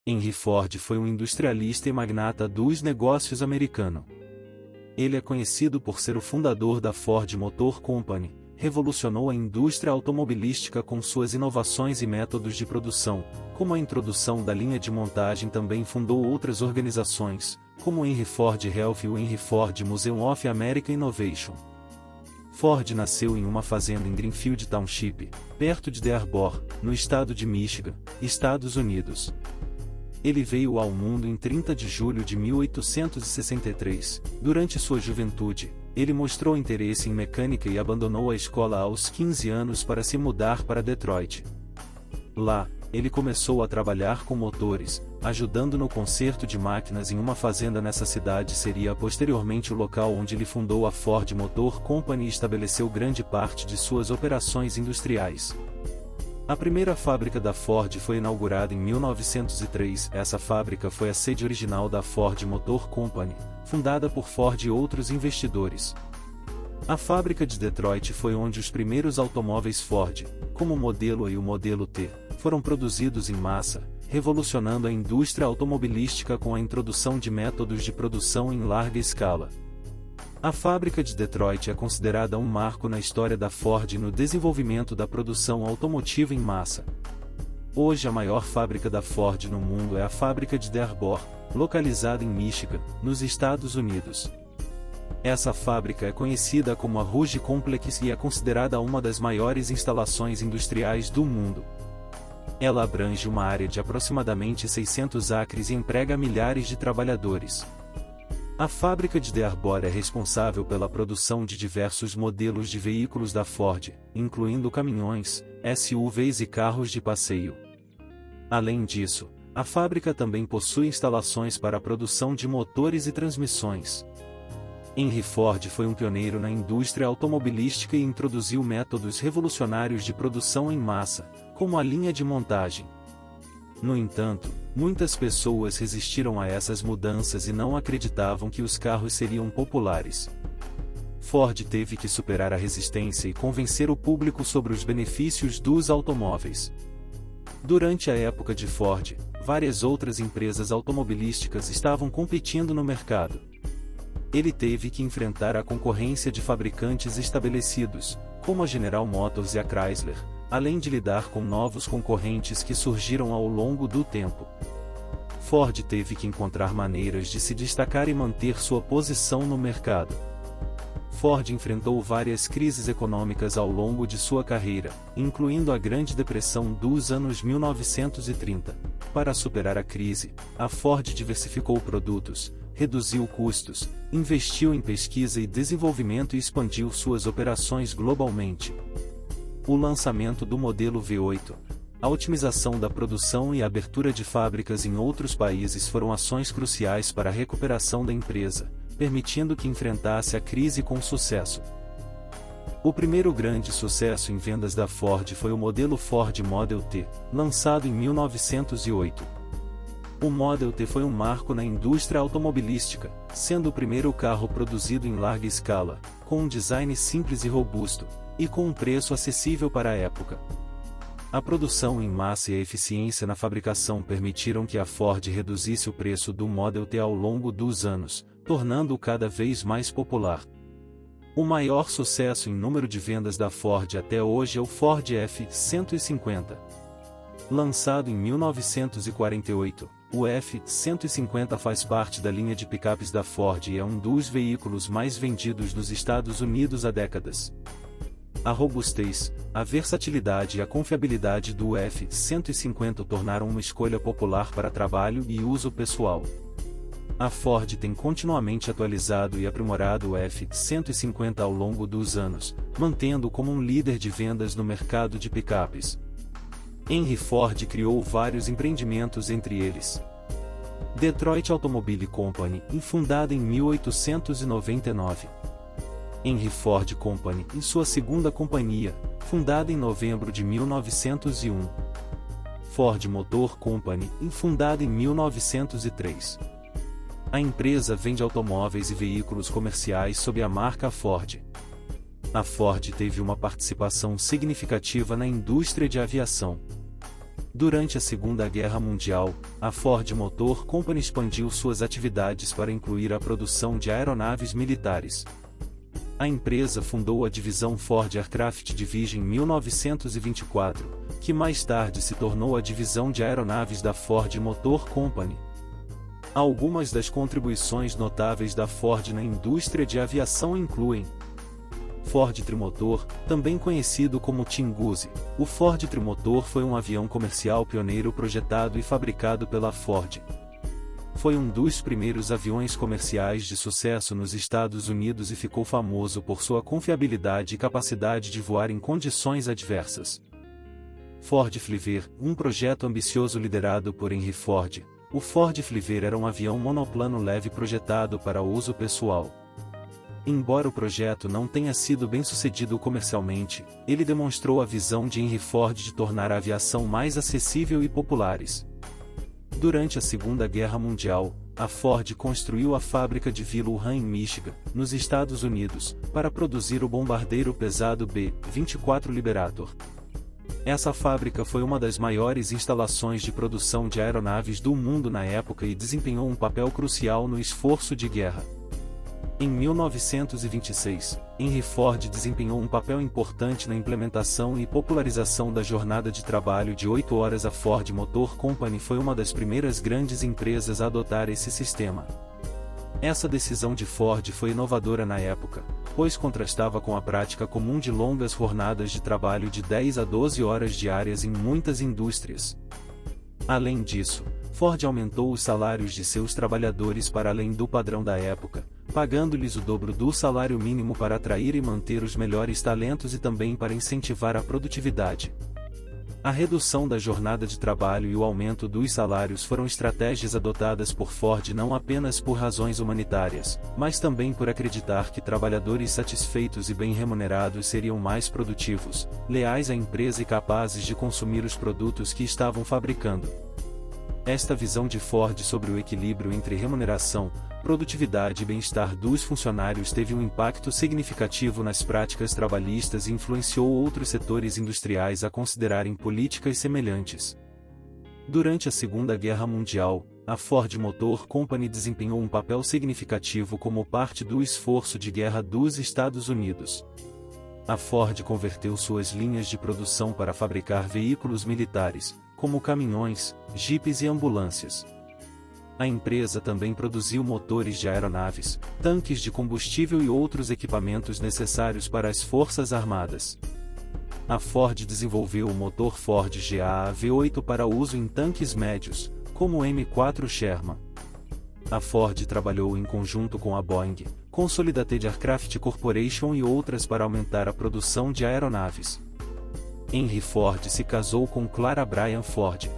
Henry Ford foi um industrialista e magnata dos negócios americano. Ele é conhecido por ser o fundador da Ford Motor Company, revolucionou a indústria automobilística com suas inovações e métodos de produção, como a introdução da linha de montagem. Também fundou outras organizações, como o Henry Ford Health e o Henry Ford Museum of American Innovation. Ford nasceu em uma fazenda em Greenfield Township, perto de Dearborn Arbor, no estado de Michigan, Estados Unidos. Ele veio ao mundo em 30 de julho de 1863. Durante sua juventude, ele mostrou interesse em mecânica e abandonou a escola aos 15 anos para se mudar para Detroit. Lá, ele começou a trabalhar com motores, ajudando no conserto de máquinas em uma fazenda nessa cidade. Seria posteriormente o local onde ele fundou a Ford Motor Company e estabeleceu grande parte de suas operações industriais. A primeira fábrica da Ford foi inaugurada em 1903. Essa fábrica foi a sede original da Ford Motor Company, fundada por Ford e outros investidores. A fábrica de Detroit foi onde os primeiros automóveis Ford, como o modelo A e o modelo T, foram produzidos em massa, revolucionando a indústria automobilística com a introdução de métodos de produção em larga escala. A fábrica de Detroit é considerada um marco na história da Ford e no desenvolvimento da produção automotiva em massa. Hoje a maior fábrica da Ford no mundo é a fábrica de Dearborn, localizada em Michigan, nos Estados Unidos. Essa fábrica é conhecida como a Rouge Complex e é considerada uma das maiores instalações industriais do mundo. Ela abrange uma área de aproximadamente 600 acres e emprega milhares de trabalhadores. A fábrica de Dearborn é responsável pela produção de diversos modelos de veículos da Ford, incluindo caminhões, SUVs e carros de passeio. Além disso, a fábrica também possui instalações para a produção de motores e transmissões. Henry Ford foi um pioneiro na indústria automobilística e introduziu métodos revolucionários de produção em massa, como a linha de montagem. No entanto, muitas pessoas resistiram a essas mudanças e não acreditavam que os carros seriam populares. Ford teve que superar a resistência e convencer o público sobre os benefícios dos automóveis. Durante a época de Ford, várias outras empresas automobilísticas estavam competindo no mercado. Ele teve que enfrentar a concorrência de fabricantes estabelecidos, como a General Motors e a Chrysler, além de lidar com novos concorrentes que surgiram ao longo do tempo. Ford teve que encontrar maneiras de se destacar e manter sua posição no mercado. Ford enfrentou várias crises econômicas ao longo de sua carreira, incluindo a Grande Depressão dos anos 1930. Para superar a crise, a Ford diversificou produtos, reduziu custos, investiu em pesquisa e desenvolvimento e expandiu suas operações globalmente. O lançamento do modelo V8, a otimização da produção e a abertura de fábricas em outros países foram ações cruciais para a recuperação da empresa, permitindo que enfrentasse a crise com sucesso. O primeiro grande sucesso em vendas da Ford foi o modelo Ford Model T, lançado em 1908. O Model T foi um marco na indústria automobilística, sendo o primeiro carro produzido em larga escala, com um design simples e robusto, e com um preço acessível para a época. A produção em massa e a eficiência na fabricação permitiram que a Ford reduzisse o preço do Model T ao longo dos anos, tornando-o cada vez mais popular. O maior sucesso em número de vendas da Ford até hoje é o Ford F-150. Lançado em 1948, o F-150 faz parte da linha de picapes da Ford e é um dos veículos mais vendidos nos Estados Unidos há décadas. A robustez, a versatilidade e a confiabilidade do F-150 o tornaram uma escolha popular para trabalho e uso pessoal. A Ford tem continuamente atualizado e aprimorado o F-150 ao longo dos anos, mantendo-o como um líder de vendas no mercado de picapes. Henry Ford criou vários empreendimentos, entre eles Detroit Automobile Company, fundada em 1899. Henry Ford Company, em sua segunda companhia, fundada em novembro de 1901. Ford Motor Company, fundada em 1903. A empresa vende automóveis e veículos comerciais sob a marca Ford. A Ford teve uma participação significativa na indústria de aviação. Durante a Segunda Guerra Mundial, a Ford Motor Company expandiu suas atividades para incluir a produção de aeronaves militares. A empresa fundou a divisão Ford Aircraft Division em 1924, que mais tarde se tornou a divisão de aeronaves da Ford Motor Company. Algumas das contribuições notáveis da Ford na indústria de aviação incluem: Ford Trimotor, também conhecido como Tinguzi. O Ford Trimotor foi um avião comercial pioneiro projetado e fabricado pela Ford. Foi um dos primeiros aviões comerciais de sucesso nos Estados Unidos e ficou famoso por sua confiabilidade e capacidade de voar em condições adversas. Ford Flivver, um projeto ambicioso liderado por Henry Ford. O Ford Flivver era um avião monoplano leve projetado para uso pessoal. Embora o projeto não tenha sido bem-sucedido comercialmente, ele demonstrou a visão de Henry Ford de tornar a aviação mais acessível e populares. Durante a Segunda Guerra Mundial, a Ford construiu a fábrica de Wilhelm em Michigan, nos Estados Unidos, para produzir o bombardeiro pesado B-24 Liberator. Essa fábrica foi uma das maiores instalações de produção de aeronaves do mundo na época e desempenhou um papel crucial no esforço de guerra. Em 1926, Henry Ford desempenhou um papel importante na implementação e popularização da jornada de trabalho de 8 horas. A Ford Motor Company foi uma das primeiras grandes empresas a adotar esse sistema. Essa decisão de Ford foi inovadora na época, pois contrastava com a prática comum de longas jornadas de trabalho de 10 a 12 horas diárias em muitas indústrias. Além disso, Ford aumentou os salários de seus trabalhadores para além do padrão da época, pagando-lhes o dobro do salário mínimo para atrair e manter os melhores talentos e também para incentivar a produtividade. A redução da jornada de trabalho e o aumento dos salários foram estratégias adotadas por Ford não apenas por razões humanitárias, mas também por acreditar que trabalhadores satisfeitos e bem remunerados seriam mais produtivos, leais à empresa e capazes de consumir os produtos que estavam fabricando. Esta visão de Ford sobre o equilíbrio entre remuneração, produtividade e bem-estar dos funcionários teve um impacto significativo nas práticas trabalhistas e influenciou outros setores industriais a considerarem políticas semelhantes. Durante a Segunda Guerra Mundial, a Ford Motor Company desempenhou um papel significativo como parte do esforço de guerra dos Estados Unidos. A Ford converteu suas linhas de produção para fabricar veículos militares, como caminhões, jipes e ambulâncias. A empresa também produziu motores de aeronaves, tanques de combustível e outros equipamentos necessários para as Forças Armadas. A Ford desenvolveu o motor Ford GA V8 para uso em tanques médios, como o M4 Sherman. A Ford trabalhou em conjunto com a Boeing, Consolidated Aircraft Corporation e outras para aumentar a produção de aeronaves. Henry Ford se casou com Clara Bryan Ford.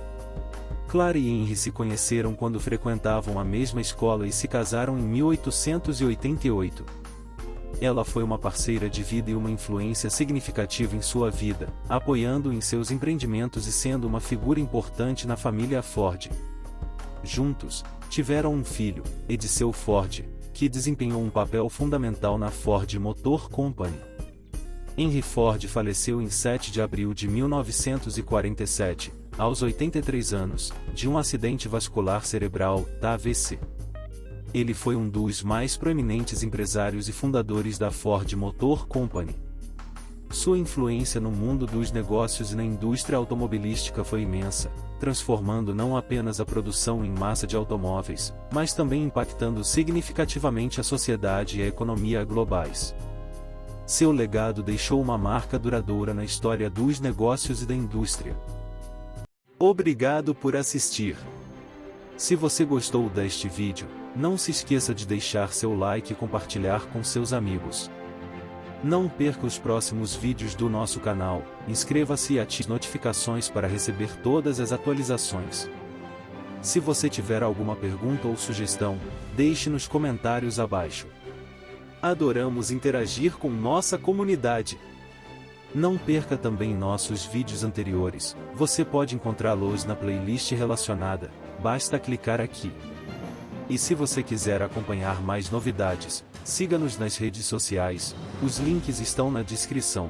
Clara e Henry se conheceram quando frequentavam a mesma escola e se casaram em 1888. Ela foi uma parceira de vida e uma influência significativa em sua vida, apoiando-o em seus empreendimentos e sendo uma figura importante na família Ford. Juntos, tiveram um filho, Edsel Ford, que desempenhou um papel fundamental na Ford Motor Company. Henry Ford faleceu em 7 de abril de 1947, aos 83 anos, de um acidente vascular cerebral, AVC. Ele foi um dos mais proeminentes empresários e fundadores da Ford Motor Company. Sua influência no mundo dos negócios e na indústria automobilística foi imensa, transformando não apenas a produção em massa de automóveis, mas também impactando significativamente a sociedade e a economia globais. Seu legado deixou uma marca duradoura na história dos negócios e da indústria. Obrigado por assistir. Se você gostou deste vídeo, não se esqueça de deixar seu like e compartilhar com seus amigos. Não perca os próximos vídeos do nosso canal, inscreva-se e ative as notificações para receber todas as atualizações. Se você tiver alguma pergunta ou sugestão, deixe nos comentários abaixo. Adoramos interagir com nossa comunidade. Não perca também nossos vídeos anteriores, você pode encontrá-los na playlist relacionada, basta clicar aqui. E se você quiser acompanhar mais novidades, siga-nos nas redes sociais, os links estão na descrição.